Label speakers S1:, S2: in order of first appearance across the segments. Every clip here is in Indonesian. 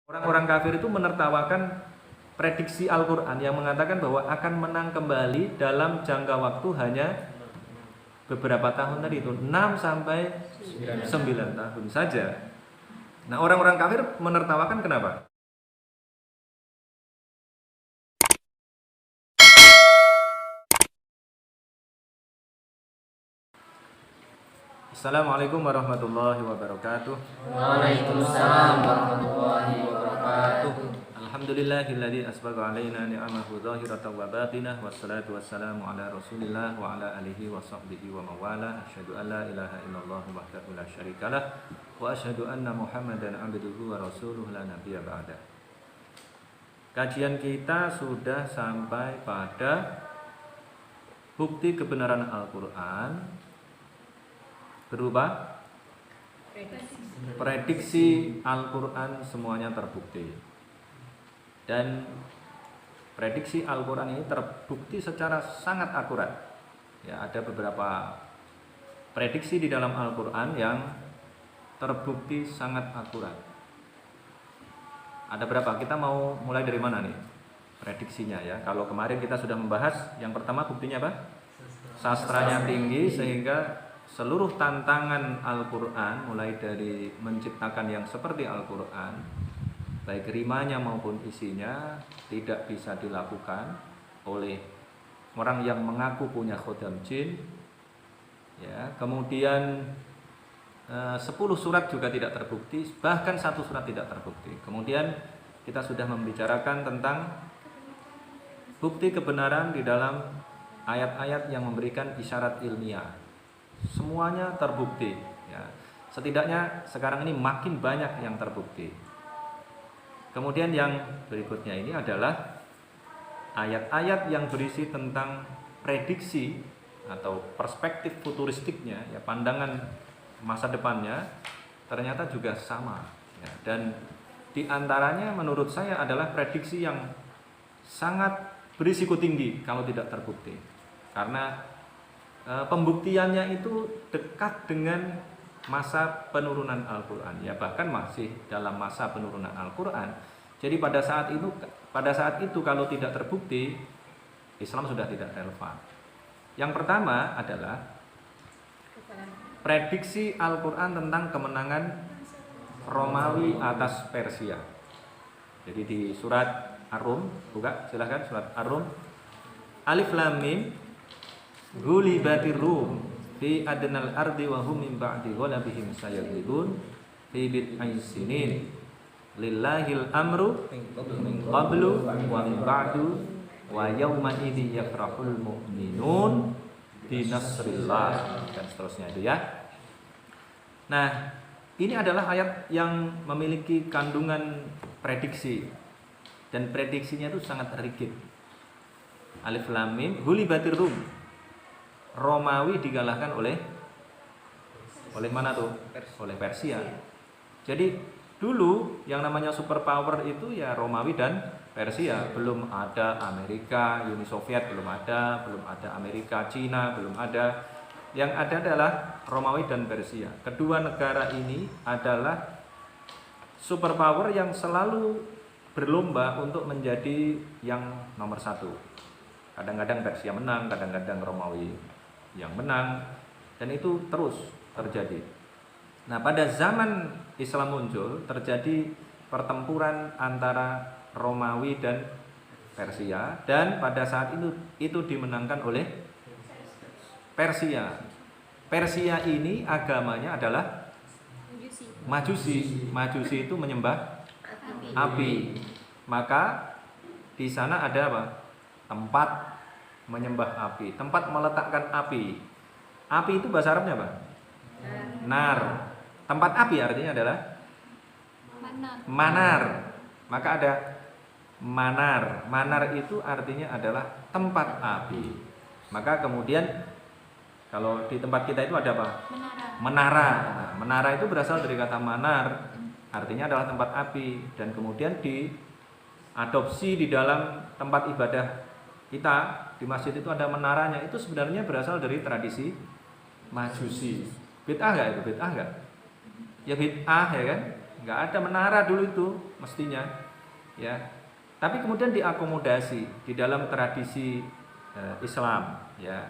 S1: Orang-orang kafir itu menertawakan prediksi Al-Quran yang mengatakan bahwa akan menang kembali dalam jangka waktu hanya beberapa tahun tadi itu 6 sampai 9 tahun saja. Nah, orang-orang kafir menertawakan kenapa? Assalamualaikum warahmatullahi wabarakatuh.
S2: Waalaikumsalam warahmatullahi wabarakatuh.
S1: Alhamdulillahilladzi asbagha alaina ni'amahu zahiratan wa batinah wassalatu wassalamu ala Rasulillah wa ala alihi wa sahbihi wa mawalah. Asyhadu an la ilaha illallah wahdahu la syarikalah wa asyhadu anna Muhammadan abduhu wa rasuluhu la nabiyya ba'da. Kajian kita sudah sampai pada bukti kebenaran Al-Qur'an berupa prediksi Al-Quran semuanya terbukti. Dan prediksi Al-Quran ini terbukti secara sangat akurat. Ya, ada beberapa prediksi di dalam Al-Quran yang terbukti sangat akurat. Ada berapa? Kita mau mulai dari mana nih prediksinya ya? Kalau kemarin kita sudah membahas yang pertama buktinya apa? Sastranya tinggi sehingga seluruh tantangan Al-Quran mulai dari menciptakan yang seperti Al-Quran baik rimanya maupun isinya tidak bisa dilakukan oleh orang yang mengaku punya khodam jin ya. Kemudian 10 surat juga tidak terbukti, bahkan 1 surat tidak terbukti. Kemudian kita sudah membicarakan tentang bukti kebenaran di dalam ayat-ayat yang memberikan isyarat ilmiah. Semuanya terbukti ya. Setidaknya sekarang ini makin banyak yang terbukti. Kemudian yang berikutnya ini adalah ayat-ayat yang berisi tentang prediksi atau perspektif futuristiknya ya, pandangan masa depannya ternyata juga sama ya. Dan diantaranya menurut saya adalah prediksi yang sangat berisiko tinggi kalau tidak terbukti, karena pembuktiannya itu dekat dengan masa penurunan Al-Quran ya, bahkan masih dalam masa penurunan Al-Quran. Jadi pada saat itu kalau tidak terbukti, Islam sudah tidak relevan. Yang pertama adalah prediksi Al-Quran tentang kemenangan Romawi atas Persia. Jadi di surat Ar-Rum, buka silahkan surat Ar-Rum, Alif Lam Mim, Ghulibatir Rum fi adnal ardi wa hum min ba'di ghalabihim sayaghlibun fi bid'ai sinin lillahil amru min qablu wa min ba'du wa yawma idzi yafrahul mu'minun bi nasrillah dan seterusnya itu ya. Nah, ini adalah ayat yang memiliki kandungan prediksi dan prediksinya itu sangat rigid. Alif Lam Mim, Ghulibatir Rum, Romawi dikalahkan oleh mana tuh? Oleh Persia. Jadi dulu yang namanya superpower itu ya Romawi dan Persia. Belum ada Amerika, Uni Soviet belum ada Amerika, Cina belum ada. Yang ada adalah Romawi dan Persia. Kedua negara ini adalah superpower yang selalu berlomba untuk menjadi yang nomor satu. Kadang-kadang Persia menang, kadang-kadang Romawi yang menang, dan itu terus terjadi. Nah, pada zaman Islam muncul terjadi pertempuran antara Romawi dan Persia, dan pada saat itu dimenangkan oleh Persia. Persia ini agamanya adalah Majusi. Majusi itu menyembah api. Maka di sana ada apa? Tempat menyembah api, tempat meletakkan api. Api itu bahasa Arabnya apa? Nar. Tempat api artinya adalah manar. Maka ada manar. Manar itu artinya adalah tempat api. Maka kemudian kalau di tempat kita itu ada apa? Menara. Nah, menara itu berasal dari kata manar, artinya adalah tempat api, dan kemudian diadopsi di dalam tempat ibadah kita. Di masjid itu ada menaranya, itu sebenarnya berasal dari tradisi Majusi. Bid'ah enggak itu? Bid'ah enggak? Ya bid'ah ya kan? nggak ada menara dulu itu mestinya, ya. Tapi kemudian diakomodasi di dalam tradisi Islam, ya.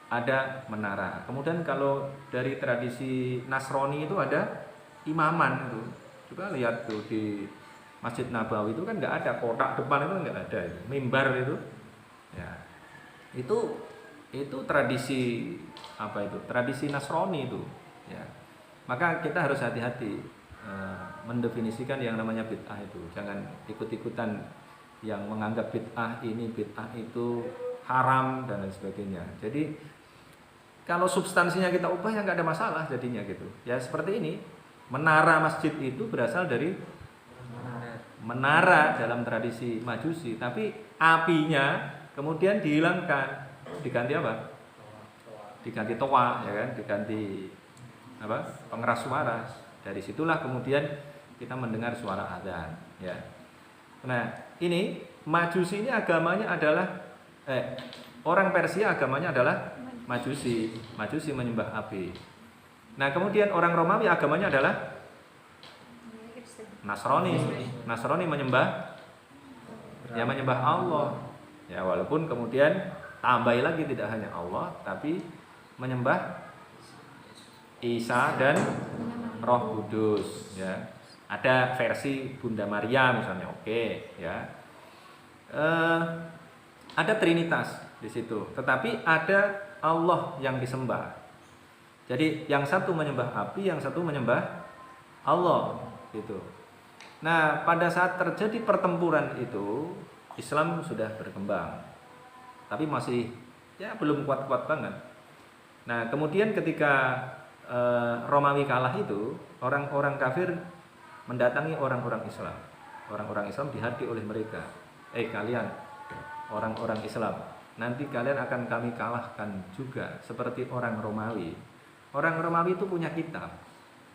S1: Ada menara. Kemudian kalau dari tradisi Nasrani itu ada imaman itu. Coba lihat tuh di Masjid Nabawi itu kan nggak ada kotak depan, itu nggak ada itu. Mimbar itu, ya. Itu tradisi apa itu? Tradisi Nasrani itu, ya. Maka kita harus hati-hati mendefinisikan yang namanya bid'ah itu. Jangan ikut-ikutan yang menganggap bid'ah ini, bid'ah itu haram dan lain sebagainya. Jadi kalau substansinya kita ubah ya nggak ada masalah jadinya gitu. Ya seperti ini. Menara masjid itu berasal dari menara dalam tradisi Majusi, tapi apinya kemudian dihilangkan, diganti apa? Diganti toa, ya kan? Diganti apa? Pengeras suara. Dari situlah kemudian kita mendengar suara adzan, ya. Nah, ini Majusi ini agamanya adalah orang Persia agamanya adalah Majusi. Majusi menyembah api. Nah, kemudian orang Romawi agamanya adalah Nasrani. Nasrani menyembah menyembah Allah. Ya, walaupun kemudian tambahi lagi tidak hanya Allah, tapi menyembah Isa dan Roh Kudus, ya. Ada versi Bunda Maria misalnya, oke, ya. Ada Trinitas di situ, tetapi ada Allah yang disembah. Jadi yang satu menyembah api, yang satu menyembah Allah, gitu. Nah, pada saat terjadi pertempuran itu, Islam sudah berkembang, tapi masih ya belum kuat-kuat banget. Nah, kemudian ketika Romawi kalah itu, orang-orang kafir mendatangi orang-orang Islam. Orang-orang Islam dihadapi oleh mereka. Kalian orang-orang Islam, nanti kalian akan kami kalahkan juga seperti orang Romawi. Orang Romawi itu punya kitab,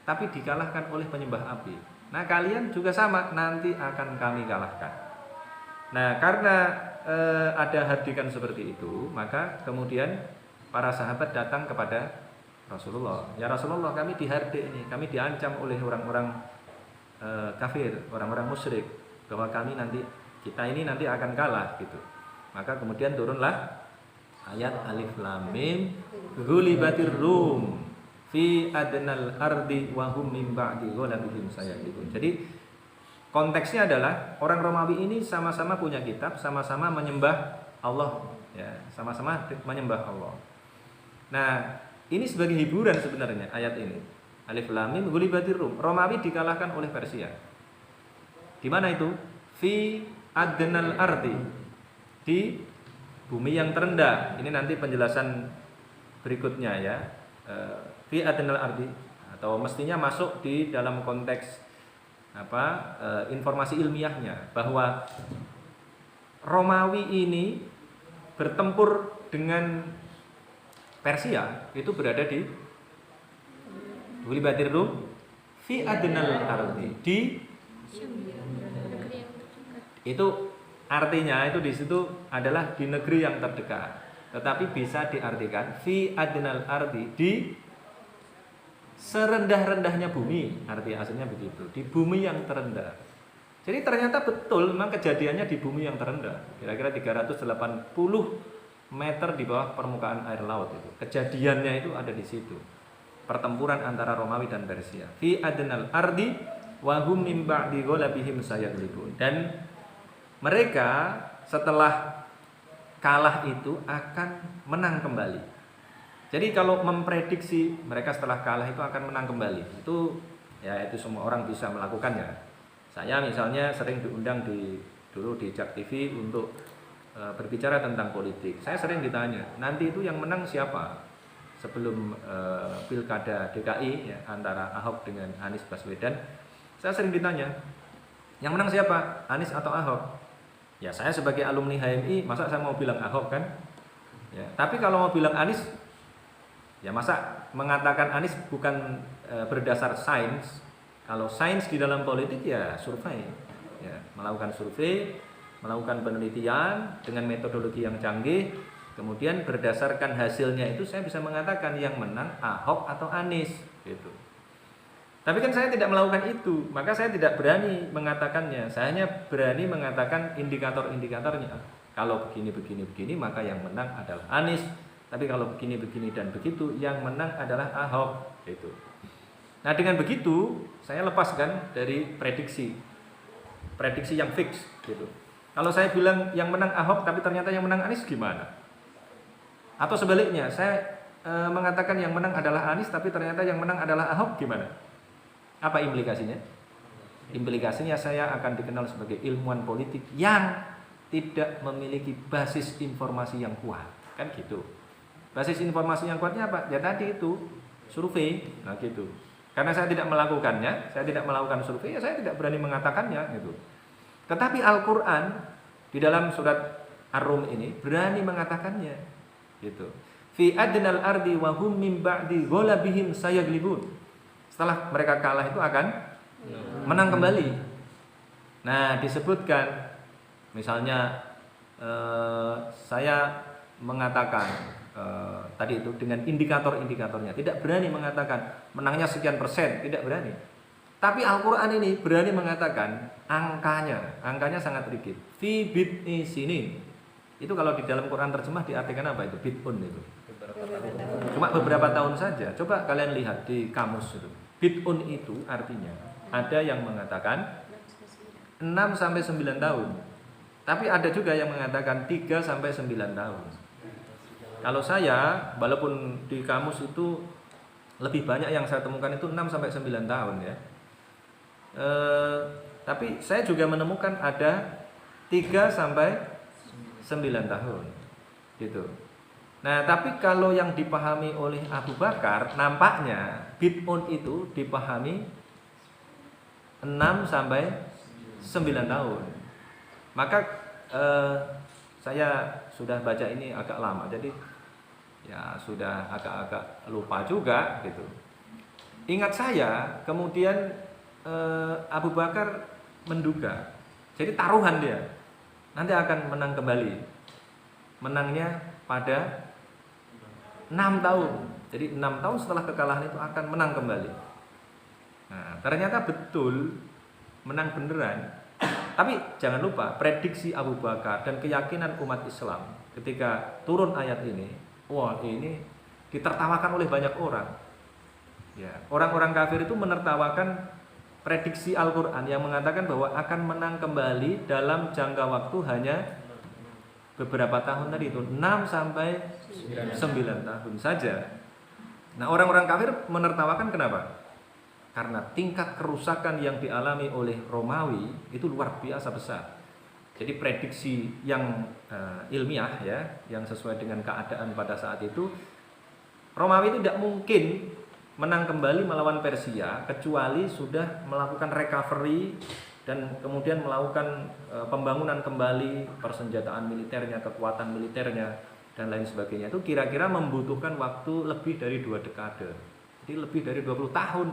S1: tapi dikalahkan oleh penyembah api. Nah, kalian juga sama, nanti akan kami kalahkan. Nah, karena ada hardikan seperti itu, maka kemudian para sahabat datang kepada Rasulullah. Ya Rasulullah, kami dihardik ini, kami diancam oleh orang-orang kafir, orang-orang musyrik, bahwa kami nanti, kita ini nanti akan kalah gitu. Maka kemudian turunlah ayat Alif Lam Mim ghulibatir Rum fi adnal ardi wa hum min ba'di ghalabihim sayaghlibun. Jadi konteksnya adalah orang Romawi ini sama-sama punya kitab, sama-sama menyembah Allah, ya, sama-sama menyembah Allah. Nah, ini sebagai hiburan sebenarnya ayat ini. Alif Lam Mim ghulibatir Rum. Romawi dikalahkan oleh Persia. Di mana itu? Fi adnal ardi. Di bumi yang terendah. Ini nanti penjelasan berikutnya, ya. Fi adnal ardi, atau mestinya masuk di dalam konteks informasi ilmiahnya, bahwa Romawi ini bertempur dengan Persia itu berada di Ghulibatir Rum fi adnal ardi, di itu artinya itu di situ adalah di negeri yang terdekat, tetapi bisa diartikan fi adnal ardi, di serendah-rendahnya bumi, arti aslinya begitu, di bumi yang terendah. Jadi ternyata betul memang kejadiannya di bumi yang terendah, kira-kira 380 meter di bawah permukaan air laut itu. Kejadiannya itu ada di situ. Pertempuran antara Romawi dan Persia. Fi adnal ardi wa hum min ba'di ghalabihim sayaghlibun. Dan mereka setelah kalah itu akan menang kembali. Jadi kalau memprediksi mereka setelah kalah itu akan menang kembali, itu semua orang bisa melakukannya. Saya misalnya sering diundang dulu di Jak TV untuk berbicara tentang politik. Saya sering ditanya, nanti itu yang menang siapa? Sebelum pilkada DKI, ya, antara Ahok dengan Anies Baswedan, saya sering ditanya, yang menang siapa? Anies atau Ahok? Ya, saya sebagai alumni HMI, masa saya mau bilang Ahok kan? Ya, tapi kalau mau bilang Anies, ya masa mengatakan Anies bukan berdasar sains. Kalau sains di dalam politik ya survei, ya, melakukan survei, melakukan penelitian dengan metodologi yang canggih, kemudian berdasarkan hasilnya itu saya bisa mengatakan yang menang Ahok atau Anies gitu. Tapi kan saya tidak melakukan itu, maka saya tidak berani mengatakannya. Saya hanya berani mengatakan indikator-indikatornya. Kalau begini, maka yang menang adalah Anies. Tapi kalau begini dan begitu, yang menang adalah Ahok. Gitu. Nah dengan begitu, saya lepaskan dari prediksi yang fix. Gitu. Kalau saya bilang yang menang Ahok, tapi ternyata yang menang Anies gimana? Atau sebaliknya, saya mengatakan yang menang adalah Anies, tapi ternyata yang menang adalah Ahok gimana? Apa implikasinya? Implikasinya saya akan dikenal sebagai ilmuwan politik yang tidak memiliki basis informasi yang kuat. Kan gitu. Basis informasi yang kuatnya apa? Ya tadi itu, survei. Nah gitu. Karena saya tidak melakukannya, saya tidak melakukan survei, ya saya tidak berani mengatakannya gitu. Tetapi Al-Quran di dalam surat Ar-Rum ini berani mengatakannya gitu. Fi adnal ardi wa hum min ba'di ghalabihim sayaglibun. Setelah mereka kalah itu akan menang kembali. Nah disebutkan misalnya saya mengatakan tadi itu dengan indikator-indikatornya, tidak berani mengatakan menangnya sekian persen, tidak berani. Tapi Al-Quran ini berani mengatakan angkanya sangat rigid. Fi bid'i sinin. Itu kalau di dalam Quran terjemah diartikan apa itu? Bid'un itu. Cuma beberapa tahun saja. Coba kalian lihat di kamus itu. Bid'un itu artinya ada yang mengatakan 6 sampai 9 tahun. Tapi ada juga yang mengatakan 3 sampai 9 tahun. Kalau saya, walaupun di kamus itu lebih banyak yang saya temukan itu 6 sampai 9 tahun ya. Tapi saya juga menemukan ada 3 sampai 9 tahun gitu. Nah tapi kalau yang dipahami oleh Abu Bakar, nampaknya bid'un itu dipahami 6 sampai 9 tahun. Maka saya sudah baca ini agak lama, jadi ya sudah agak-agak lupa juga gitu. Ingat saya kemudian Abu Bakar menduga, jadi taruhan dia nanti akan menang kembali. Menangnya pada 6 tahun. Jadi 6 tahun setelah kekalahan itu akan menang kembali. Nah, ternyata betul menang beneran. Tapi jangan lupa prediksi Abu Bakar dan keyakinan umat Islam ketika turun ayat ini, wah ini ditertawakan oleh banyak orang. Ya, orang-orang kafir itu menertawakan prediksi Al-Quran yang mengatakan bahwa akan menang kembali dalam jangka waktu hanya beberapa tahun tadi itu 6 sampai 9 tahun saja. Nah orang-orang kafir menertawakan kenapa? Karena tingkat kerusakan yang dialami oleh Romawi itu luar biasa besar. Jadi prediksi yang ilmiah ya, yang sesuai dengan keadaan pada saat itu, Romawi itu tidak mungkin menang kembali melawan Persia kecuali sudah melakukan recovery dan kemudian melakukan pembangunan kembali persenjataan militernya, kekuatan militernya dan lain sebagainya. Itu kira-kira membutuhkan waktu lebih dari 2 dekade. Jadi lebih dari 20 tahun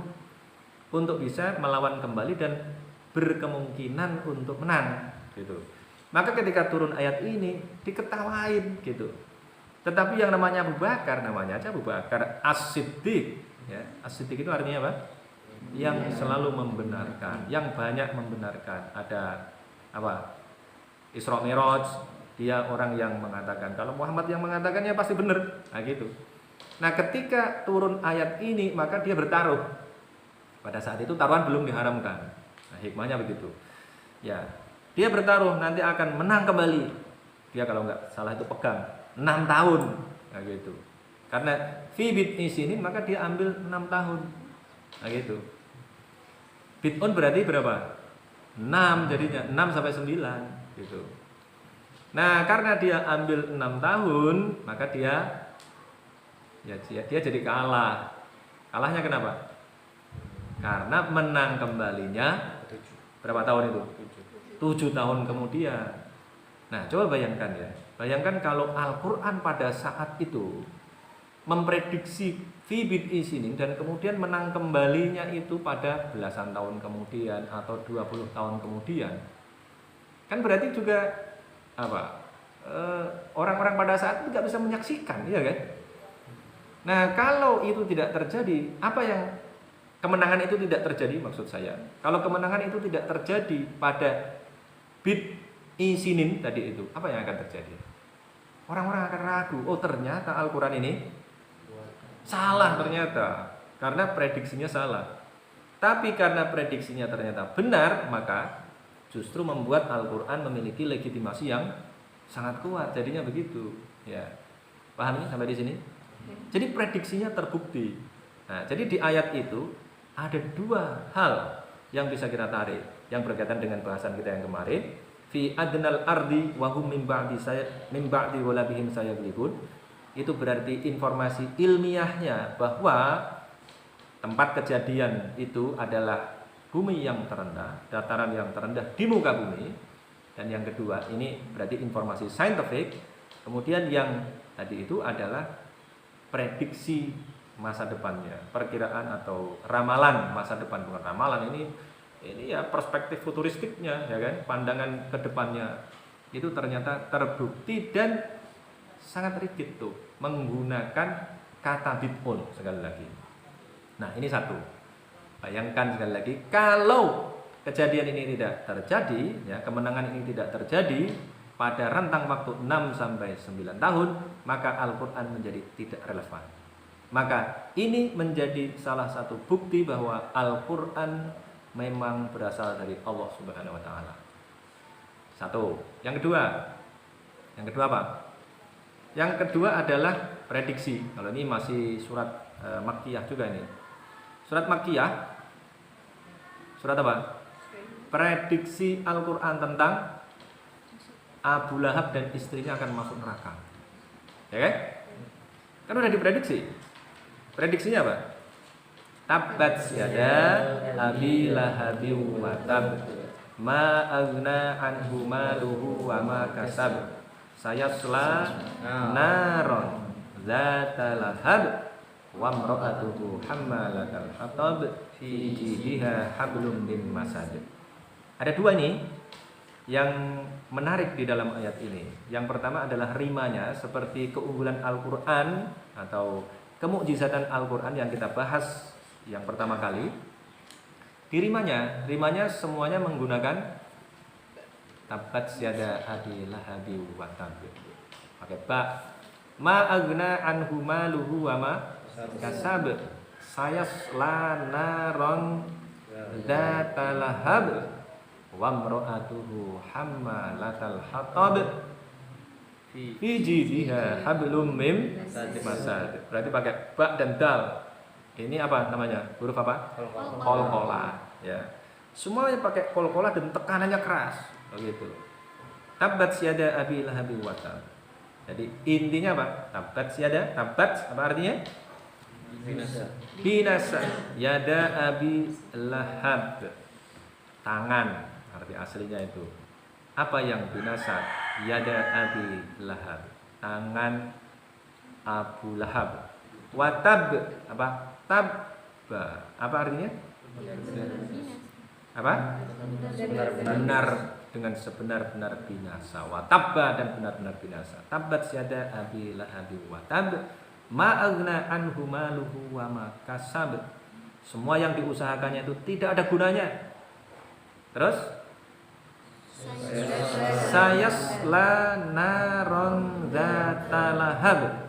S1: untuk bisa melawan kembali dan berkemungkinan untuk menang gitu. Maka ketika turun ayat ini diketawain gitu. Tetapi yang namanya Abu Bakar, namanya aja Abu Bakar As-Siddiq ya. As-Siddiq itu artinya apa? Yang selalu membenarkan, yang banyak membenarkan. Ada apa? Isra Mi'raj, dia orang yang mengatakan kalau Muhammad yang mengatakannya pasti benar. Nah gitu. Nah, ketika turun ayat ini maka dia bertaruh. Pada saat itu taruhan belum diharamkan. Nah, hikmahnya begitu. Ya, dia bertaruh nanti akan menang kembali. Dia kalau nggak salah itu pegang 6 tahun. Nah gitu. Karena fi bid'i sini maka dia ambil 6 tahun. Nah gitu. Bid'un berarti berapa? 6 jadinya 6 sampai 9 gitu. Nah, karena dia ambil 6 tahun, maka dia jadi kalah. Kalahnya kenapa? Karena menang kembalinya berapa tahun itu? 7 tahun kemudian. Nah, coba bayangkan ya. Bayangkan kalau Al-Qur'an pada saat itu memprediksi fi bid'i sinin dan kemudian menang kembalinya itu pada belasan tahun kemudian atau 20 tahun kemudian. Kan berarti juga apa? Orang-orang pada saat itu tidak bisa menyaksikan, iya kan? Nah, kalau itu tidak terjadi, apa yang kemenangan itu tidak terjadi, maksud saya. Kalau kemenangan itu tidak terjadi pada bid isinin tadi itu, apa yang akan terjadi? Orang-orang akan ragu, oh ternyata Al-Quran ini salah ternyata, karena prediksinya salah. Tapi karena prediksinya ternyata benar, maka justru membuat Al-Quran memiliki legitimasi yang sangat kuat. Jadinya begitu. Ya, paham ini sampai di sini? Jadi prediksinya terbukti. Nah, jadi di ayat itu ada dua hal yang bisa kita tarik yang berkaitan dengan bahasan kita yang kemarin. Fi adnal ardi wa hum min ba'di walabihim sayaglibun. Itu berarti informasi ilmiahnya bahwa tempat kejadian itu adalah bumi yang terendah, dataran yang terendah di muka bumi. Dan yang kedua, ini berarti informasi saintifik. Kemudian yang tadi itu adalah prediksi masa depannya, perkiraan atau ramalan masa depan, bukan ramalan, ini ya perspektif futuristiknya, ya kan, pandangan ke depannya itu ternyata terbukti dan sangat rigid tuh, menggunakan kata bid'un sekali lagi. Nah, ini satu. Bayangkan sekali lagi, kalau kejadian ini tidak terjadi, ya, kemenangan ini tidak terjadi pada rentang waktu 6 sampai 9 tahun, maka Al-Qur'an menjadi tidak relevan. Maka ini menjadi salah satu bukti bahwa Al-Qur'an memang berasal dari Allah Subhanahu wa taala. Satu. Yang kedua apa? Yang kedua adalah prediksi. Kalau ini masih surat Makkiyah juga ini. Surat Makkiyah. Surat apa? Prediksi Al-Qur'an tentang Abu Lahab dan istrinya akan masuk neraka. Ya kan? Kan udah diprediksi. Prediksinya apa? Tabbat yada abi lahabin wa tab ma aghna anhu maluhu wa ma kasab sayasla naron dzata lahab wa imra'atuhu hammalatal hatab fi jidiha hablum min masad. Ada dua nih yang menarik di dalam ayat ini. Yang pertama adalah rimanya, seperti keunggulan Al-Qur'an atau kemukjizatan Al-Qur'an yang kita bahas yang pertama kali. Di rimanya semuanya menggunakan tabbat yada abi lahabi wa tab. Pakai ba. Ma aghna anhu maluhu wa ma kasab. Sayasla naron dzata lahab wa imra'atuhu hammalatal hatab fi jidiha hablum mim masad. Berarti pakai ba dan dal. Ini apa namanya? Huruf apa? Qalqalah, ya. Semuanya pakai qalqalah dan tekanannya keras, begitu. Tabbat yada abi lahabi wa tab. Jadi intinya apa? Tabbat yada, tabbat apa artinya? Binasa. Yada abi lahab. Tangan, arti aslinya itu. Apa yang binasa? Yada abi lahab. Tangan Abu Lahab. Watab apa? Tabba. Apa artinya? Apa? Benar dengan sebenar-benar binasa. Watabba dan benar-benar binasa. Tabbat yada abi lahabi watab ma aghna anhu maluhu wa ma kasab. Semua yang diusahakannya itu tidak ada gunanya. Terus sayasla naron dzata lahab.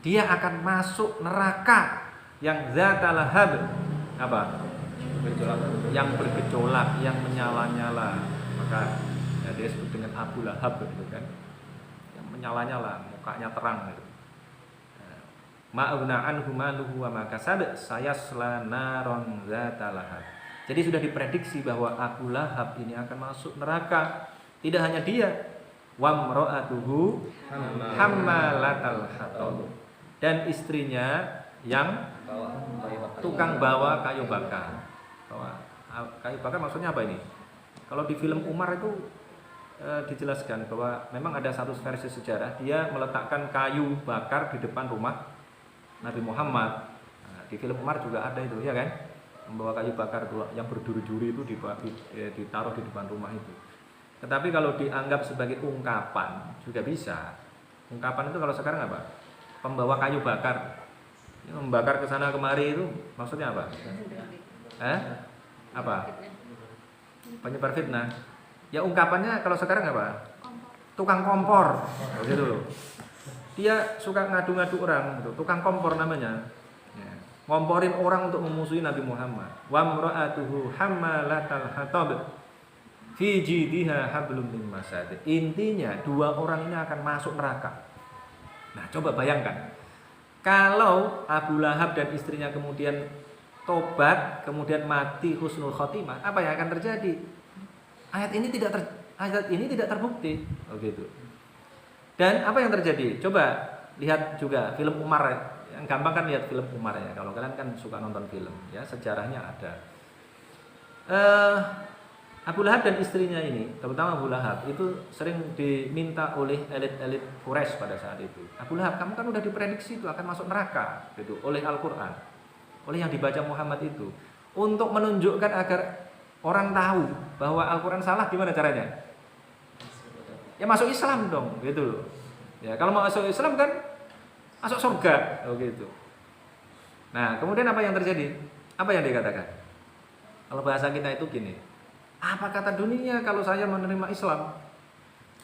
S1: Dia akan masuk neraka yang dzata lahab. Apa? Yang bergejolak, yang menyala-nyala. Maka ya, dia disebut dengan Abu Lahab gitu kan. Yang menyala-nyala, mukanya terang gitu. Ma'una anhu maluhu wa ma kasab sayasla naron dzata lahab. Jadi sudah diprediksi bahwa Abu Lahab ini akan masuk neraka. Tidak hanya dia, wa imra'atuhu hammalatal hatab. Dan istrinya yang tukang bawa kayu bakar. Kayu bakar maksudnya apa ini? Kalau di film Umar itu dijelaskan bahwa memang ada satu versi sejarah, dia meletakkan kayu bakar di depan rumah Nabi Muhammad. Nah, di film Umar juga ada itu, ya kan? Membawa kayu bakar yang berduri-duri itu ditaruh di depan rumah itu. Tetapi kalau dianggap sebagai ungkapan juga bisa. Ungkapan itu kalau sekarang apa? Pembawa kayu bakar, Membakar ke sana kemari itu maksudnya apa? Apa? Penyebar fitnah. Ya ungkapannya kalau sekarang apa? Tukang kompor. Oh, gitu loh. Dia suka ngadu-ngadu orang, gitu. Tukang kompor namanya. Ya. Ngomporin orang untuk memusuhi Nabi Muhammad. Wa imra'atuhu hammalatal hatab. Fi jidha hablum min masad. Intinya dua orang ini akan masuk neraka. Nah, coba bayangkan. Kalau Abu Lahab dan istrinya kemudian tobat, kemudian mati husnul khotimah, apa yang akan terjadi? Ayat ini tidak terbukti. Oh gitu. Dan apa yang terjadi? Coba lihat juga film Umar. Yang gampang kan lihat film Umar ya. Kalau kalian kan suka nonton film, ya sejarahnya ada. Abu Lahab dan istrinya ini, terutama Abu Lahab, itu sering diminta oleh elit-elit Quraisy pada saat itu. Abu Lahab, kamu kan udah diprediksi itu akan masuk neraka, gitu, oleh Al-Quran, oleh yang dibaca Muhammad itu, untuk menunjukkan agar orang tahu bahwa Al-Quran salah. Gimana caranya? Ya masuk Islam dong, gitu loh. Ya kalau mau masuk Islam kan masuk surga, oh gitu. Nah kemudian apa yang terjadi? Apa yang dikatakan? Kalau bahasa kita itu gini. Apa kata dunia kalau saya menerima Islam?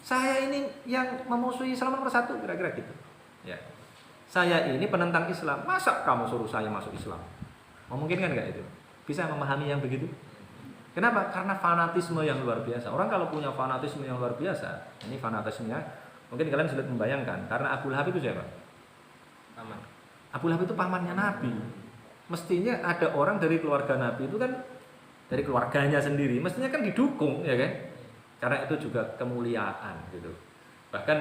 S1: Saya ini yang memusuhi Islam nomor satu, kira-kira gitu. Ya. Saya ini penentang Islam. Masa kamu suruh saya masuk Islam? Memungkinkan nggak itu? Bisa memahami yang begitu? Kenapa? Karena fanatisme yang luar biasa. Orang kalau punya fanatisme yang luar biasa, ini fanatismenya, mungkin kalian sudah membayangkan. Karena Abu Lahab itu siapa? Paman. Abu Lahab itu pamannya Nabi. Mestinya ada orang dari keluarga Nabi itu kan, dari keluarganya sendiri, mestinya kan didukung, ya kan? Karena itu juga kemuliaan, gitu. Bahkan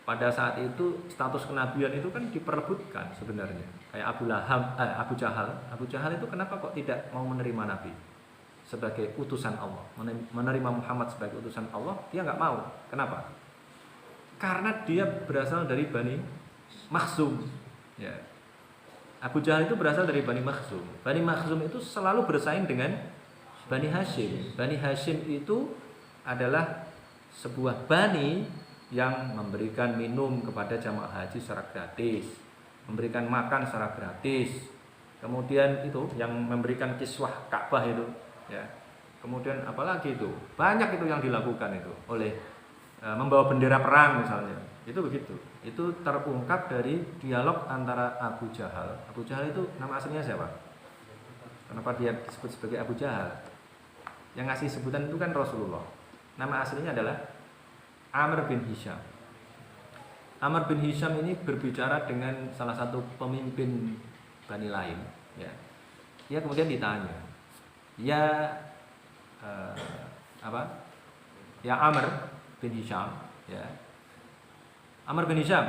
S1: pada saat itu status kenabian itu kan diperebutkan sebenarnya. Kayak Abu Jahal. Abu Jahal itu kenapa kok tidak mau menerima Nabi sebagai utusan Allah, menerima Muhammad sebagai utusan Allah? Dia nggak mau. Kenapa? Karena dia berasal dari Bani Makhzum. Ya. Abu Jahal itu berasal dari Bani Makhzum. Bani Makhzum itu selalu bersaing dengan Bani Hashim. Bani Hashim itu adalah sebuah bani yang memberikan minum kepada jamaah haji secara gratis, memberikan makan secara gratis. Kemudian itu yang memberikan kiswah Ka'bah itu, ya. Kemudian apalagi itu? Banyak itu yang dilakukan itu oleh membawa bendera perang misalnya. Itu begitu. Itu terungkap dari dialog antara Abu Jahal. Abu Jahal itu nama aslinya siapa? Kenapa dia disebut sebagai Abu Jahal? Yang ngasih sebutan itu kan Rasulullah. Nama aslinya adalah Amr bin Hisham. Amr bin Hisham ini berbicara dengan salah satu pemimpin Bani lain, ya. Dia kemudian ditanya, ya ya Amr bin Hisham, ya. Amr bin Hisham,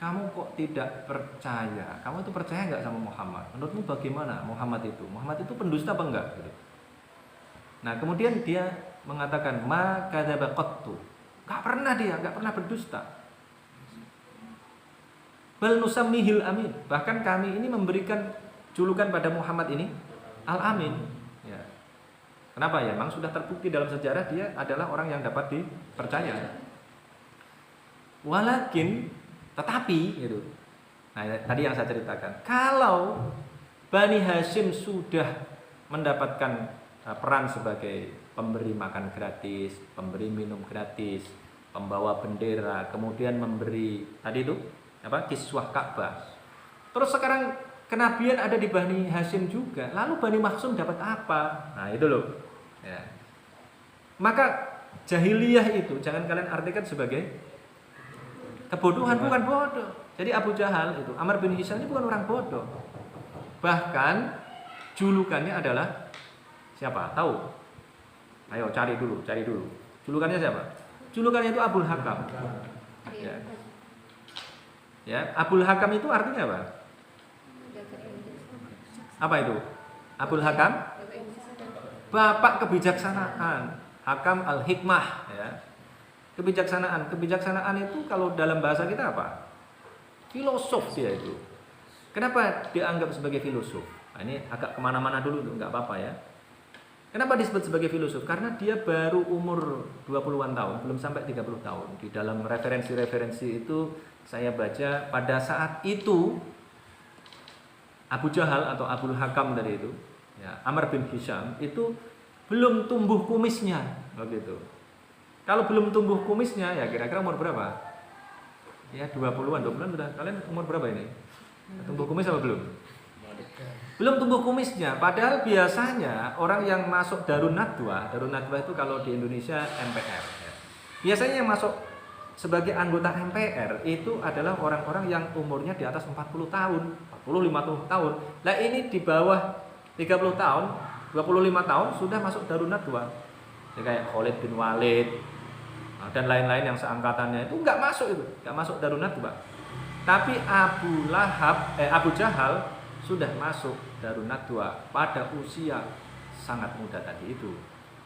S1: kamu kok tidak percaya? Kamu itu percaya nggak sama Muhammad? Menurutmu bagaimana Muhammad itu? Muhammad itu pendusta apa enggak? Gitu. Nah kemudian dia mengatakan ma kadzaba qattu. Enggak pernah berdusta. Bal nusammihil amin. Bahkan kami ini memberikan julukan pada Muhammad ini Al-Amin. Ya. Kenapa ya? Memang sudah terbukti dalam sejarah dia adalah orang yang dapat dipercaya. Walakin, tetapi gitu. Nah, tadi yang saya ceritakan, kalau Bani Hashim sudah mendapatkan peran sebagai pemberi makan gratis, pemberi minum gratis, pembawa bendera, kemudian memberi tadi itu kiswah Ka'bah. Terus sekarang kenabian ada di Bani Hashim juga. Lalu Bani Makhzum dapat apa? Nah, itu loh. Ya. Maka jahiliyah itu jangan kalian artikan sebagai kebodohan, bukan bodoh. Jadi Abu Jahal itu, Amr bin Hisham ini bukan orang bodoh. Bahkan julukannya adalah siapa? Tahu? Ayo cari dulu. Julukannya siapa? Julukannya itu Abul Hakam. Ya. Ya, Abul Hakam itu artinya apa? Apa itu? Abul Hakam? Bapak kebijaksanaan. Hakam al-hikmah, ya. Kebijaksanaan itu kalau dalam bahasa kita apa? Filosof dia itu. Kenapa dianggap sebagai filosof? Nah, ini agak kemana-mana dulu, nggak apa-apa ya. Kenapa disebut sebagai filosof? Karena dia baru umur 20-an tahun, belum sampai 30 tahun. Di dalam referensi-referensi itu saya baca pada saat itu Abu Jahal atau Abul Hakam tadi itu, ya, Amr bin Hisham itu belum tumbuh kumisnya, begitu. Kalau belum tumbuh kumisnya, ya kira-kira umur berapa? Ya 20-an, 20-an sudah. Kalian umur berapa ini? Tumbuh kumis apa belum? Belum tumbuh kumisnya. Padahal biasanya orang yang masuk Darun Nadwa itu kalau di Indonesia MPR. Ya. Biasanya yang masuk sebagai anggota MPR itu adalah orang-orang yang umurnya di atas 40 tahun, 40-50 tahun. Nah ini di bawah 30 tahun, 25 tahun sudah masuk Darun Nadwa. Ya, kayak Khalid bin Walid dan lain-lain yang seangkatannya itu nggak masuk Darun Nadwa. Tapi Abu Jahal sudah masuk Darun Nadwa pada usia sangat muda tadi itu.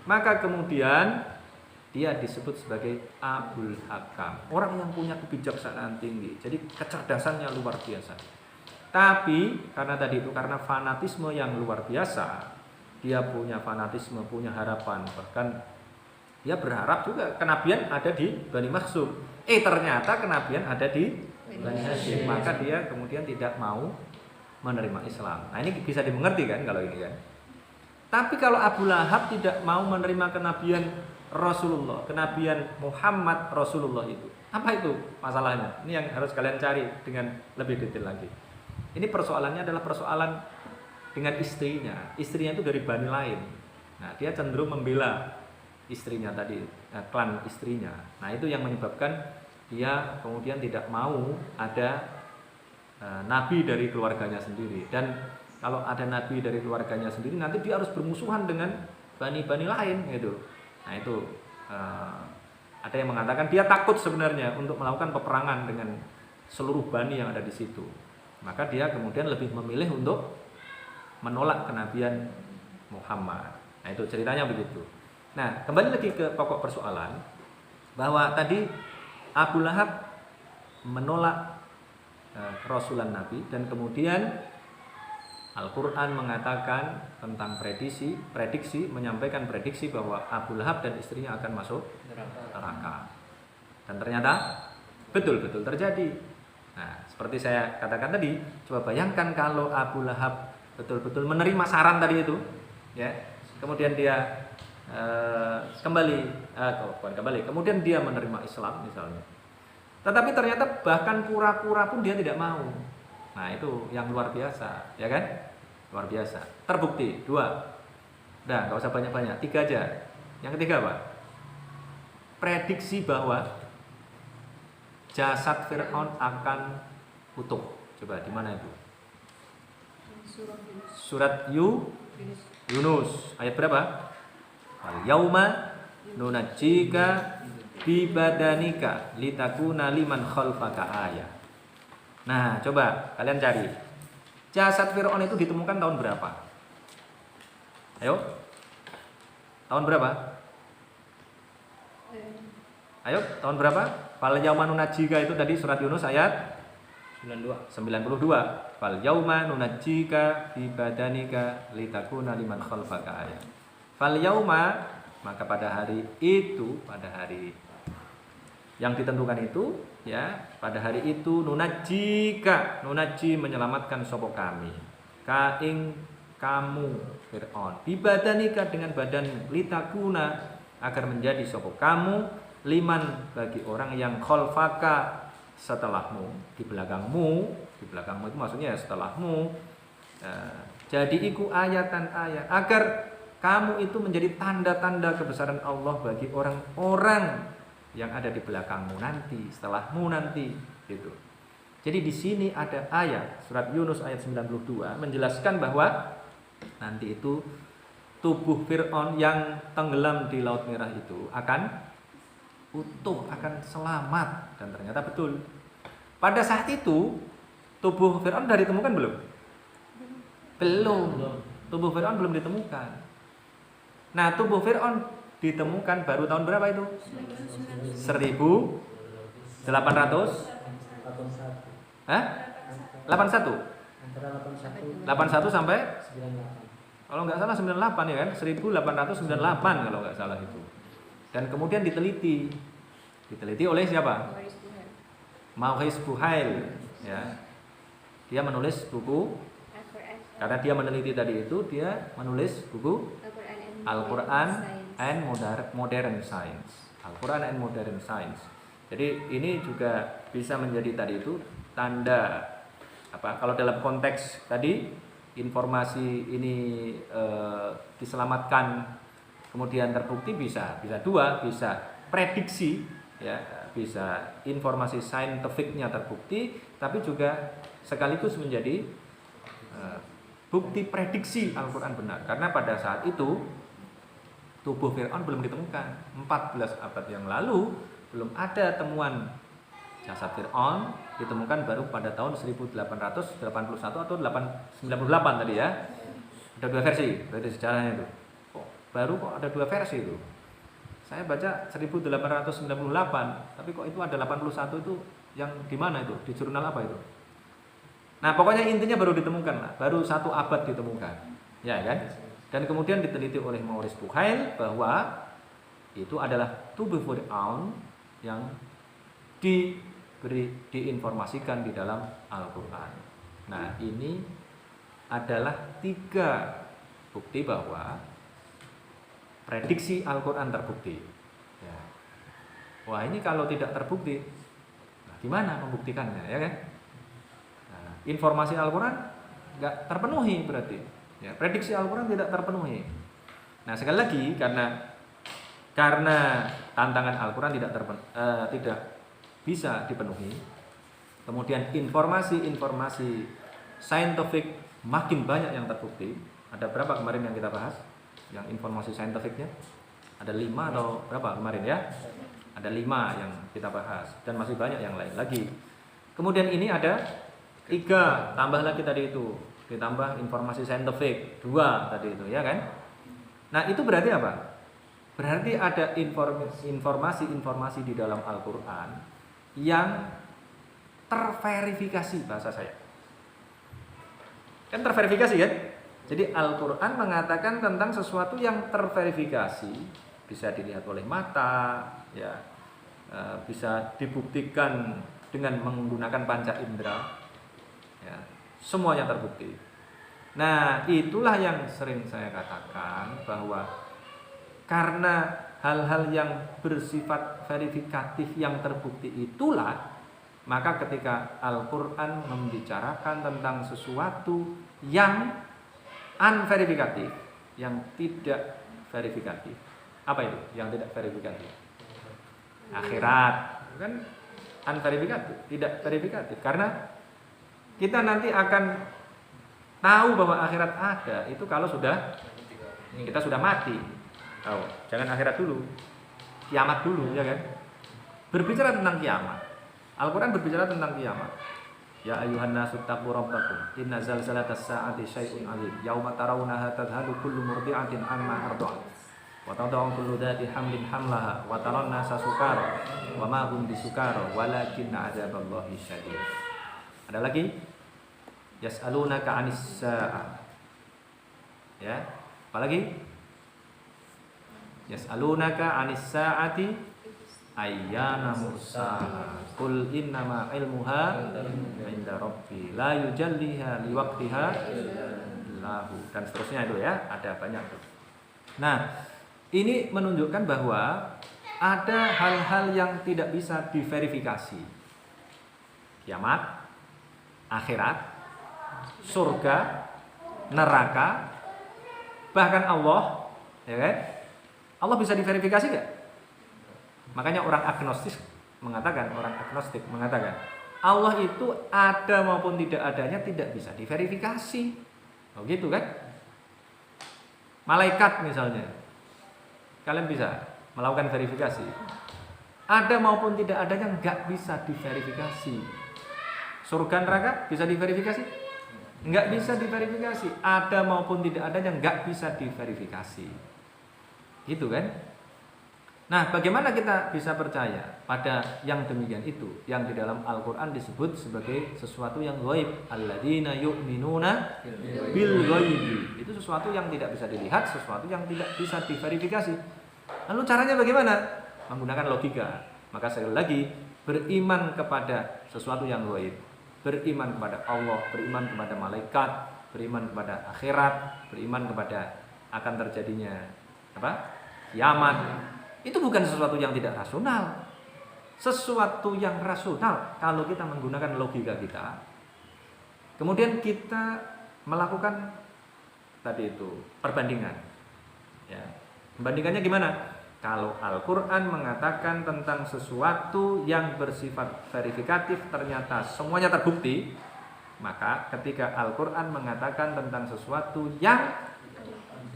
S1: Maka kemudian dia disebut sebagai Abul Hakam, orang yang punya kebijaksanaan tinggi. Jadi kecerdasannya luar biasa. Tapi karena fanatisme yang luar biasa, dia punya fanatisme, punya harapan, bahkan dia berharap juga kenabian ada di Bani Makhzum. Ternyata kenabian ada di Bani Hashim. Maka dia kemudian tidak mau menerima Islam. Nah ini bisa dimengerti kan kalau ini kan. Tapi kalau Abu Lahab tidak mau menerima kenabian Rasulullah, kenabian Muhammad Rasulullah itu, apa itu masalahnya? Ini yang harus kalian cari dengan lebih detail lagi. Ini persoalannya adalah persoalan dengan istrinya. Istrinya itu dari Bani lain. Nah dia cenderung membela istrinya tadi, klan istrinya. Nah itu yang menyebabkan dia kemudian tidak mau ada nabi dari keluarganya sendiri. Dan kalau ada nabi dari keluarganya sendiri, nanti dia harus bermusuhan dengan bani-bani lain gitu. Nah itu ada yang mengatakan dia takut sebenarnya untuk melakukan peperangan dengan seluruh bani yang ada di situ. Maka dia kemudian lebih memilih untuk menolak kenabian Muhammad. Nah itu ceritanya begitu. Nah kembali lagi ke pokok persoalan, bahwa tadi Abu Lahab menolak kerasulan Nabi, dan kemudian Al-Quran mengatakan tentang prediksi, menyampaikan prediksi bahwa Abu Lahab dan istrinya akan masuk neraka. Dan ternyata betul-betul terjadi. Nah, seperti saya katakan tadi, coba bayangkan kalau Abu Lahab betul-betul menerima saran tadi itu, ya. Kemudian dia kemudian dia menerima Islam misalnya. Tetapi ternyata bahkan pura-pura pun dia tidak mau. Nah itu yang luar biasa, ya kan? Luar biasa. Terbukti 2. Udah, nggak usah banyak-banyak, 3 aja. Yang ketiga apa? Prediksi bahwa jasad Fir'aun akan utuh. Coba di mana itu? Surat Yunus. Ayat berapa? Al-yauma nunajjika bibadanika litakuna liman khalfaka ayah. Nah, coba kalian cari. Jasad Fir'aun itu ditemukan tahun berapa? Ayo. Tahun berapa? Ayo, tahun berapa? Fal yauma nunajjika itu tadi surat Yunus ayat 92. Fal yauma nunajjika bibadanika litakuna liman khalfaka ayah. Fal yauma, maka pada hari itu, pada hari yang ditentukan itu, ya, pada hari itu nunaji menyelamatkan sopo kami, kaing kamu Fir'aun, bibadanika dengan badan, litakuna agar menjadi sopo kamu, liman bagi orang yang khalfaka setelahmu, di belakangmu itu maksudnya setelahmu. Jadi iku ayatan ayat, agar kamu itu menjadi tanda-tanda kebesaran Allah bagi orang-orang yang ada di belakangmu nanti, setelahmu nanti, gitu. Jadi di sini ada ayat surat Yunus ayat 92 menjelaskan bahwa nanti itu tubuh Fir'aun yang tenggelam di Laut Merah itu akan utuh, akan selamat, dan ternyata betul. Pada saat itu tubuh Fir'aun sudah ditemukan belum? Belum. Tubuh Fir'aun belum ditemukan. Nah, tubuh Fir'aun ditemukan baru tahun berapa itu? 1800? Hah? 81? 81 sampai? 98. Kalau nggak salah 98 ya kan? 1898 kalau nggak salah itu. Dan kemudian diteliti oleh siapa? Maughis Buhail, ya. Dia menulis buku Karena dia meneliti tadi itu, dia menulis buku Al-Quran and Modern Science. Al-Quran and Modern Science. Jadi ini juga bisa menjadi tadi itu tanda apa? Kalau dalam konteks tadi informasi ini diselamatkan kemudian terbukti bisa dua, bisa prediksi ya, bisa informasi saintifiknya terbukti, tapi juga sekaligus menjadi bukti prediksi Al-Quran benar. Karena pada saat itu tubuh Fir'aun belum ditemukan. 14 abad yang lalu belum ada temuan jasad Fir'aun, ditemukan baru pada tahun 1881 atau 98 tadi ya. Ada dua versi dari sejarahnya itu. Baru kok ada dua versi itu. Saya baca 1898, tapi kok itu ada 81 itu yang di mana itu? Di jurnal apa itu? Nah, pokoknya intinya baru ditemukan lah, baru 1 abad ditemukan. Ya kan? Dan kemudian diteliti oleh Maurice Bucaille bahwa itu adalah tubuh Fir'aun yang diinformasikan di dalam Al-Quran. Nah, ini adalah 3 bukti bahwa prediksi Al-Quran terbukti. Ya. Wah, ini kalau tidak terbukti, nah gimana membuktikannya, ya kan? Nah, informasi Al-Quran nggak terpenuhi berarti. Ya, prediksi Al-Quran tidak terpenuhi. Nah, sekali lagi karena tantangan Al-Quran tidak bisa dipenuhi, kemudian informasi saintifik makin banyak yang terbukti. Ada berapa kemarin yang kita bahas? Yang informasi saintifiknya ada 5 atau berapa kemarin ya? Ada 5 yang kita bahas dan masih banyak yang lain lagi. Kemudian ini ada 3, tambah lagi tadi itu, ditambah informasi saintifik 2 tadi itu ya kan? Nah, itu berarti apa? Berarti ada informasi di dalam Al-Quran yang terverifikasi, bahasa saya. Kan terverifikasi kan? Jadi Al-Quran mengatakan tentang sesuatu yang terverifikasi, bisa dilihat oleh mata, ya, bisa dibuktikan dengan menggunakan panca indera, ya, semuanya terbukti. Nah, itulah yang sering saya katakan bahwa karena hal-hal yang bersifat verifikatif yang terbukti itulah, maka ketika Al-Quran membicarakan tentang sesuatu yang unverifikatif, yang tidak verifikatif. Apa itu yang tidak verifikatif? Akhirat, kan unverifikatif, tidak verifikatif. Karena kita nanti akan tahu bahwa akhirat ada itu kalau kita sudah mati. Oh, jangan akhirat dulu, kiamat dulu, ya kan? Berbicara tentang kiamat, Al-Quran berbicara tentang kiamat. Ya ayuhan nasu taqu rabbakum inna zalzalatas sa'ati syai'un 'adzim yauma tarawunaha tadhhalu kullu murdi'atin amma arda'at wa tad'u kullu dhati hamlin hamlaha wa taran nasa sukara wa ma hum bisukara walakinna 'adzaballahi syadid. Ada lagi? Yas'alunaka 'anis sa'ah. Ya, apalagi? Yas'alunaka 'anis sa'ati ayyana mursaha qul innama ilmuha 'inda rabbi la yujalliha liwaqtiha lahu, dan seterusnya itu ya, ada banyak tuh. Nah, ini menunjukkan bahwa ada hal-hal yang tidak bisa diverifikasi. Kiamat, akhirat, surga, neraka, bahkan Allah, ya kan? Allah bisa diverifikasi enggak? Makanya orang agnostik mengatakan Allah itu ada maupun tidak adanya tidak bisa diverifikasi. Oh gitu kan? Malaikat misalnya, kalian bisa melakukan verifikasi. Ada maupun tidak adanya nggak bisa diverifikasi. Surga neraka bisa diverifikasi? Nggak bisa diverifikasi. Ada maupun tidak adanya nggak bisa diverifikasi. Gitu kan? Nah, bagaimana kita bisa percaya pada yang demikian itu, yang di dalam Al-Quran disebut sebagai sesuatu yang ghaib? Alladzina yu'minuna bil ghaibi. Itu sesuatu yang tidak bisa dilihat, sesuatu yang tidak bisa diverifikasi. Lalu caranya bagaimana? Menggunakan logika. Maka sekali lagi, beriman kepada sesuatu yang ghaib, beriman kepada Allah, beriman kepada malaikat, beriman kepada akhirat, beriman kepada akan terjadinya kiamat. Itu bukan sesuatu yang tidak rasional. Sesuatu yang rasional kalau kita menggunakan logika kita. Kemudian kita melakukan tadi itu perbandingan. Ya. Perbandingannya gimana? Kalau Al-Quran mengatakan tentang sesuatu yang bersifat verifikatif ternyata semuanya terbukti, maka ketika Al-Quran mengatakan tentang sesuatu yang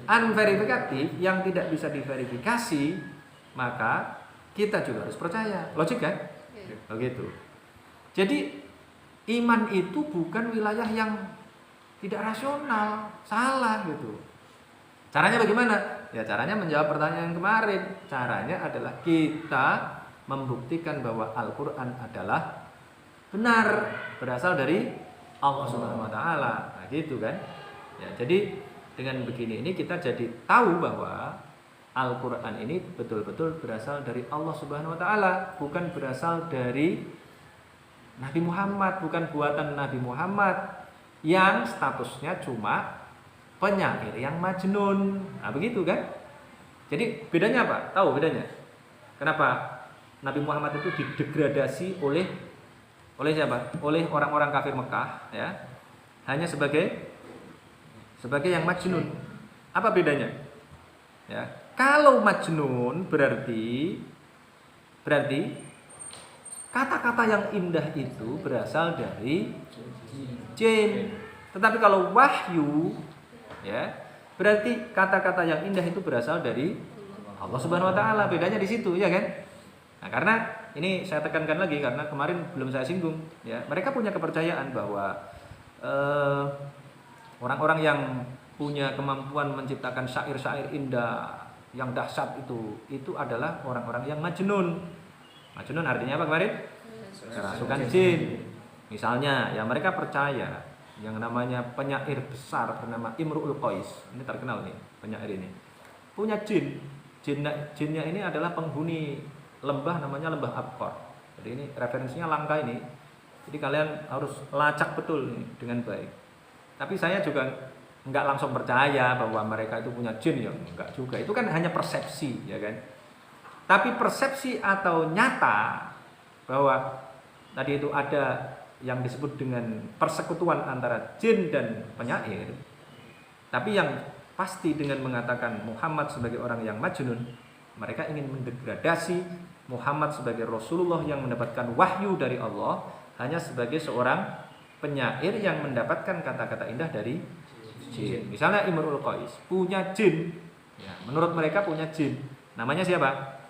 S1: unverifikatif, yang tidak bisa diverifikasi, maka kita juga harus percaya. Logik kan? Begitu. Jadi iman itu bukan wilayah yang tidak rasional, salah gitu. Caranya bagaimana? Ya caranya menjawab pertanyaan yang kemarin. Caranya adalah kita membuktikan bahwa Al-Quran adalah benar, berasal dari Allah Subhanahu wa taala. Nah, gitu kan? Ya, jadi dengan begini ini kita jadi tahu bahwa Al-Quran ini betul-betul berasal dari Allah Subhanahu wa taala, bukan berasal dari Nabi Muhammad, bukan buatan Nabi Muhammad yang statusnya cuma penyair yang majnun. Nah, begitu kan? Jadi bedanya apa? Tahu bedanya? Kenapa Nabi Muhammad itu didegradasi oleh siapa? Oleh orang-orang kafir Mekah, ya. Hanya sebagai yang majnun. Apa bedanya? Ya. Kalau majnun berarti kata-kata yang indah itu berasal dari jin. Tetapi kalau wahyu, ya, berarti kata-kata yang indah itu berasal dari Allah Subhanahu wa taala. Bedanya di situ, ya kan? Nah, karena ini saya tekankan lagi karena kemarin belum saya singgung, ya. Mereka punya kepercayaan bahwa orang-orang yang punya kemampuan menciptakan syair-syair indah yang dahsyat itu adalah orang-orang yang majnun. Majnun artinya apa kemarin? Kerasukan jin. Misalnya, ya mereka percaya yang namanya penyair besar bernama Imru'ul Qais. Ini terkenal nih, penyair ini. Punya jin. Jinnya ini adalah penghuni lembah namanya Lembah Abqar. Jadi ini referensinya langka ini. Jadi kalian harus lacak betul nih dengan baik. Tapi saya juga enggak langsung percaya bahwa mereka itu punya jin, ya enggak juga. Itu kan hanya persepsi, ya kan? Tapi persepsi atau nyata bahwa tadi itu ada yang disebut dengan persekutuan antara jin dan penyair. Tapi yang pasti dengan mengatakan Muhammad sebagai orang yang majnun, mereka ingin mendegradasi Muhammad sebagai Rasulullah yang mendapatkan wahyu dari Allah hanya sebagai seorang penyair yang mendapatkan kata-kata indah dari jin. Misalnya Imrul Qais punya jin, ya, menurut mereka punya jin. Namanya siapa?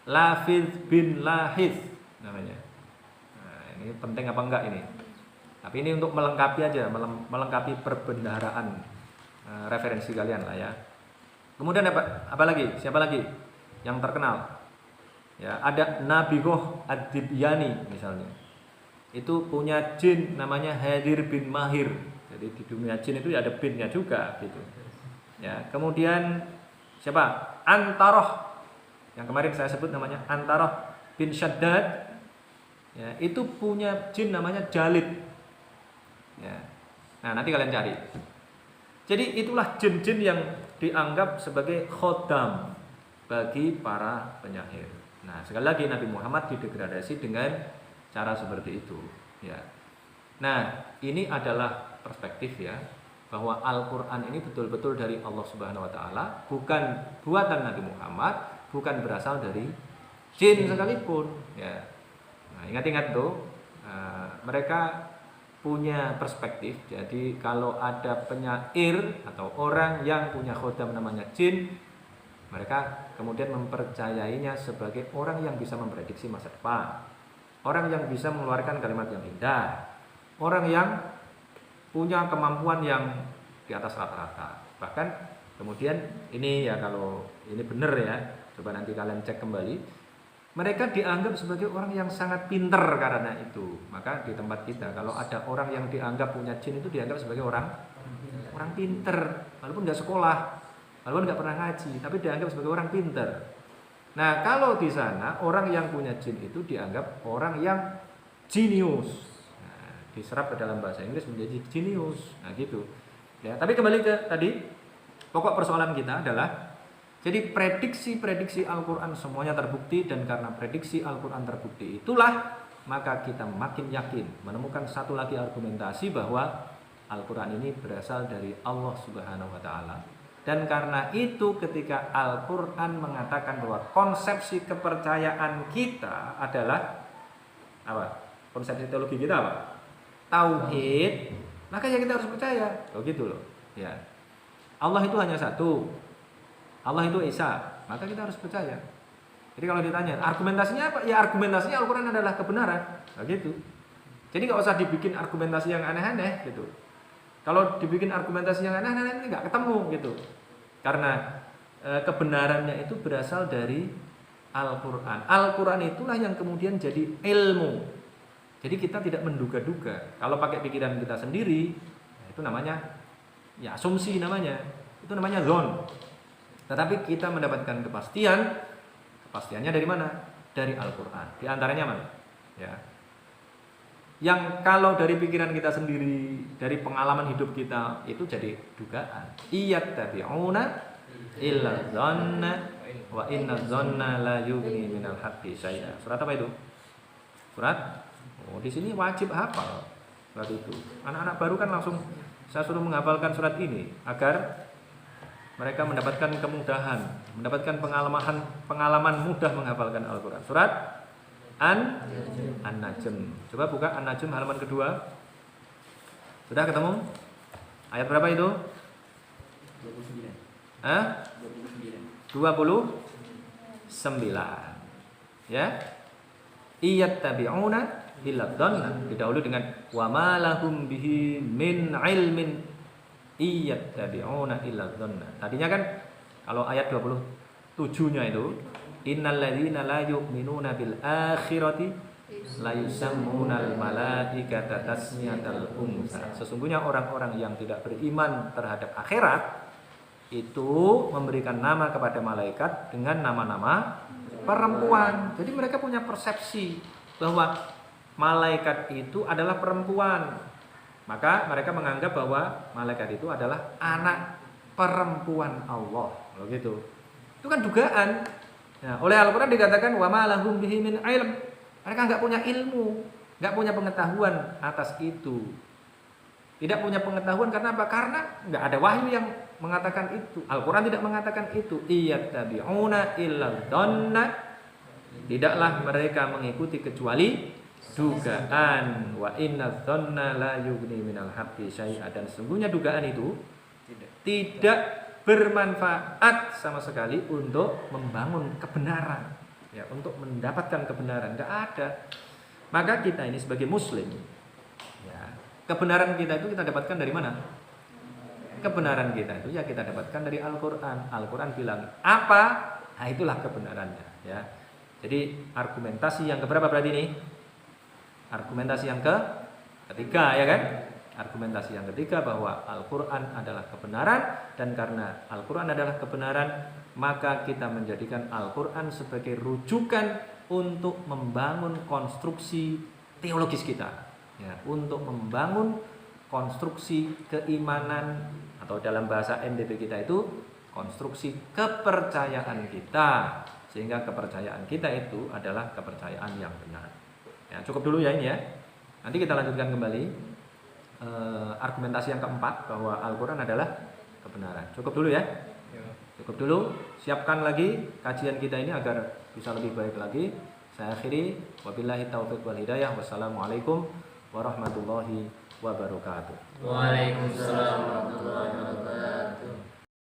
S1: Lafidh bin Lahith namanya. Nah, ini penting apa enggak ini? Tapi ini untuk melengkapi aja, melengkapi perbendaharaan referensi kalian lah ya. Kemudian apa lagi? Siapa lagi yang terkenal? Ya, ada Nabigoh Ad-Dibyani misalnya. Itu punya jin namanya Hadir bin Mahir. Jadi di dunia jin itu ada binnya juga gitu. Ya, kemudian siapa? Antaroh. Yang kemarin saya sebut namanya Antaroh bin Shaddad. Ya, itu punya jin namanya Jalid. Ya. Nah, nanti kalian cari. Jadi itulah jin-jin yang dianggap sebagai khodam bagi para penyair. Nah, sekali lagi Nabi Muhammad didegradasi dengan cara seperti itu, ya. Nah, ini adalah perspektif ya, bahwa Al-Qur'an ini betul-betul dari Allah Subhanahu wa taala, bukan buatan Nabi Muhammad, bukan berasal dari jin sekalipun, ya. Nah, ingat-ingat tuh, mereka punya perspektif. Jadi kalau ada penyair atau orang yang punya khodam namanya jin, mereka kemudian mempercayainya sebagai orang yang bisa memprediksi masa depan, orang yang bisa mengeluarkan kalimat yang indah, orang yang punya kemampuan yang di atas rata-rata. Bahkan kemudian ini ya, kalau ini benar ya, coba nanti kalian cek kembali, mereka dianggap sebagai orang yang sangat pinter karena itu. Maka di tempat kita kalau ada orang yang dianggap punya jin, itu dianggap sebagai orang pinter, walaupun nggak sekolah, walaupun nggak pernah ngaji, tapi dianggap sebagai orang pinter. Nah, kalau di sana orang yang punya jin itu dianggap orang yang genius. Nah, diserap ke dalam bahasa Inggris menjadi genius. Nah, gitu. Ya, tapi kembali ke tadi, pokok persoalan kita adalah jadi prediksi-prediksi Al-Quran semuanya terbukti, dan karena prediksi Al-Quran terbukti itulah maka kita makin yakin menemukan satu lagi argumentasi bahwa Al-Quran ini berasal dari Allah Subhanahu wa Ta'ala. Dan karena itu ketika Al-Quran mengatakan bahwa konsepsi kepercayaan kita adalah apa? Konsepsi teologi kita apa? Tauhid, maka ya kita harus percaya. Oh gitu loh. Ya. Allah itu hanya satu. Allah itu Esa, maka kita harus percaya. Jadi kalau ditanya argumentasinya apa? Ya argumentasinya Al-Quran adalah kebenaran. Nah, gitu. Jadi nggak usah dibikin argumentasi yang aneh-aneh gitu. Kalau dibikin argumentasi yang aneh-aneh nanti nggak ketemu gitu. Karena kebenarannya itu berasal dari Al-Quran. Al-Quran itulah yang kemudian jadi ilmu. Jadi kita tidak menduga-duga. Kalau pakai pikiran kita sendiri, itu namanya ya asumsi namanya. Itu namanya zon. Tetapi kita mendapatkan kepastiannya dari mana? Dari Al-Quran. Di antaranya mana? Ya. Yang kalau dari pikiran kita sendiri, dari pengalaman hidup kita, itu jadi dugaan. Iyattabi'una illa dhanna wa inna dhanna la yughni minal haqqi syai'a. Surat apa itu? Surat? Oh, di sini wajib hafal surat itu. Anak-anak baru kan langsung saya suruh menghafalkan surat ini agar mereka mendapatkan kemudahan, mendapatkan pengalaman mudah menghafalkan Al-Quran. Surat An-Najm. Coba buka An-Najm halaman kedua. Sudah ketemu? Ayat berapa itu? 29. 29. Ya. Iyattabi'una illa dhanna. Didahului dengan wa ma lahum bihi min ilmin iyattabi'una illa dhanna. Tadinya kan kalau ayat 27-nya itu innal ladzina la yu'minuna bil akhirati la yusammunal malaikata tasmiyatal unsa. Sesungguhnya orang-orang yang tidak beriman terhadap akhirat itu memberikan nama kepada malaikat dengan nama-nama perempuan. Jadi mereka punya persepsi bahwa malaikat itu adalah perempuan. Maka mereka menganggap bahwa malaikat itu adalah anak perempuan Allah. Begitu. Itu kan dugaan. Nah, oleh Al-Quran dikatakan wa ma lahum bihi min ilm. Mereka enggak punya ilmu, enggak punya pengetahuan atas itu. Tidak punya pengetahuan karena apa? Karena enggak ada wahyu yang mengatakan itu. Al-Quran tidak mengatakan itu. Iyattabi'una illa dhanna. Tidaklah mereka mengikuti kecuali dugaan. Wa inna dhanna la yughni minal haqqi syai'a. Dan sesungguhnya dugaan itu tidak bermanfaat sama sekali untuk membangun kebenaran, ya, untuk mendapatkan kebenaran. Tidak ada. Maka kita ini sebagai muslim, ya, kebenaran kita itu kita dapatkan dari mana? Kebenaran kita itu ya kita dapatkan dari Al-Quran. Al-Quran bilang apa? Nah, itulah kebenarannya, ya. Jadi argumentasi yang keberapa berarti ini? Argumentasi yang ketiga, ya kan? Argumentasi yang ketiga bahwa Al-Quran adalah kebenaran, dan karena Al-Quran adalah kebenaran maka kita menjadikan Al-Quran sebagai rujukan untuk membangun konstruksi teologis kita, ya, untuk membangun konstruksi keimanan, atau dalam bahasa NDP kita itu konstruksi kepercayaan kita, sehingga kepercayaan kita itu adalah kepercayaan yang benar. Ya, cukup dulu ya ini ya. Nanti kita lanjutkan kembali argumentasi yang keempat bahwa Al-Quran adalah kebenaran. Cukup dulu ya. Cukup dulu. Siapkan lagi kajian kita ini agar bisa lebih baik lagi. Saya akhiri. Wabillahi taufiq wal hidayah. Wassalamualaikum warahmatullahi wabarakatuh.
S2: Waalaikumsalam.